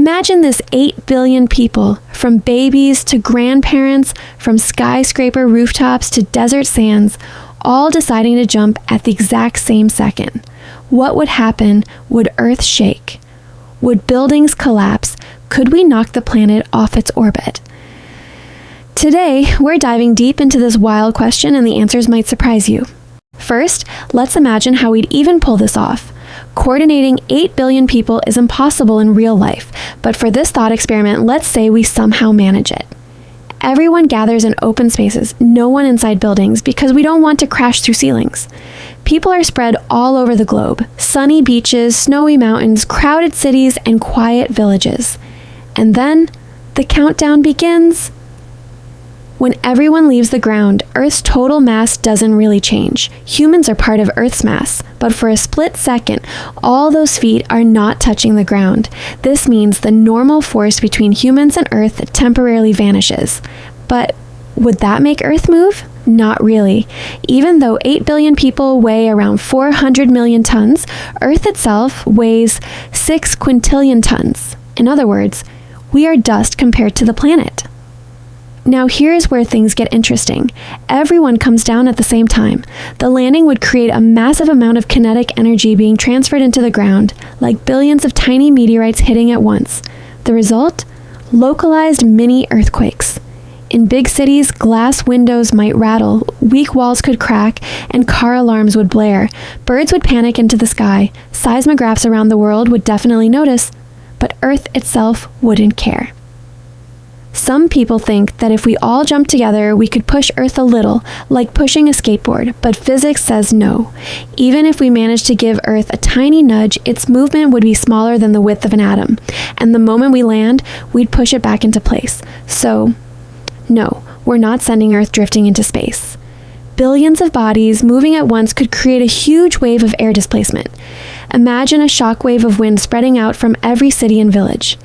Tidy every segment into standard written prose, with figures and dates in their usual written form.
Imagine this 8 billion people, from babies to grandparents, from skyscraper rooftops to desert sands, all deciding to jump at the exact same second. What would happen? Would Earth shake? Would buildings collapse? Could we knock the planet off its orbit? Today, we're diving deep into this wild question, and the answers might surprise you. First, let's imagine how we'd even pull this off. Coordinating 8 billion people is impossible in real life, but for this thought experiment, let's say we somehow manage it. Everyone gathers in open spaces, no one inside buildings, because we don't want to crash through ceilings. People are spread all over the globe: sunny beaches, snowy mountains, crowded cities, and quiet villages. And then, the countdown begins. When everyone leaves the ground, Earth's total mass doesn't really change. Humans are part of Earth's mass, but for a split second, all those feet are not touching the ground. This means the normal force between humans and Earth temporarily vanishes. But would that make Earth move? Not really. Even though 8 billion people weigh around 400 million tons, Earth itself weighs 6 quintillion tons. In other words, we are dust compared to the planet. Now here's where things get interesting. Everyone comes down at the same time. The landing would create a massive amount of kinetic energy being transferred into the ground, like billions of tiny meteorites hitting at once. The result? Localized mini earthquakes. In big cities, glass windows might rattle, weak walls could crack, and car alarms would blare. Birds would panic into the sky. Seismographs around the world would definitely notice, but Earth itself wouldn't care. Some people think that if we all jump together, we could push Earth a little, like pushing a skateboard, but physics says no. Even if we managed to give Earth a tiny nudge, its movement would be smaller than the width of an atom, and the moment we land, we'd push it back into place. So, no, we're not sending Earth drifting into space. Billions of bodies moving at once could create a huge wave of air displacement. Imagine a shockwave of wind spreading out from every city and village.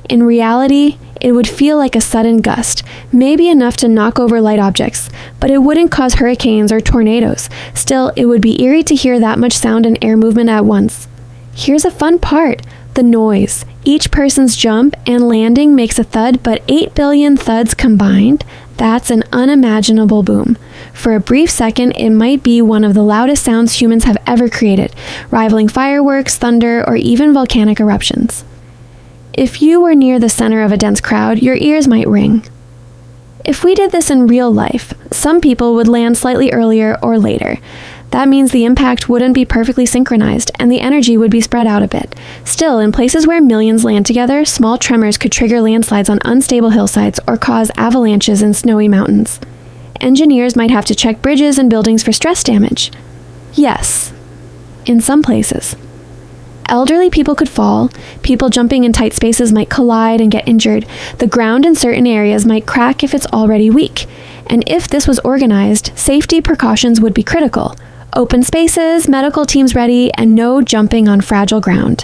In reality, it would feel like a sudden gust, maybe enough to knock over light objects, but it wouldn't cause hurricanes or tornadoes. Still, it would be eerie to hear that much sound and air movement at once. Here's a fun part: the noise. Each person's jump and landing makes a thud, but 8 billion thuds combined? That's an unimaginable boom. For a brief second, it might be one of the loudest sounds humans have ever created, rivaling fireworks, thunder, or even volcanic eruptions. If you were near the center of a dense crowd, your ears might ring. If we did this in real life, some people would land slightly earlier or later. That means the impact wouldn't be perfectly synchronized, and the energy would be spread out a bit. Still, in places where millions land together, small tremors could trigger landslides on unstable hillsides or cause avalanches in snowy mountains. Engineers might have to check bridges and buildings for stress damage. Yes, in some places. Elderly people could fall, people jumping in tight spaces might collide and get injured, the ground in certain areas might crack if it's already weak, and if this was organized, safety precautions would be critical. Open spaces, medical teams ready, and no jumping on fragile ground.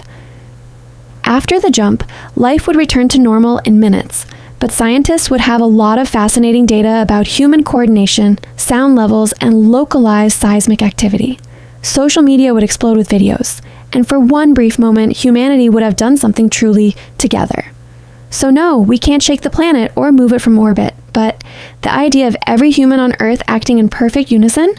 After the jump, life would return to normal in minutes, but scientists would have a lot of fascinating data about human coordination, sound levels, and localized seismic activity. Social media would explode with videos, and for one brief moment, humanity would have done something truly together. So no, we can't shake the planet or move it from orbit, but the idea of every human on Earth acting in perfect unison,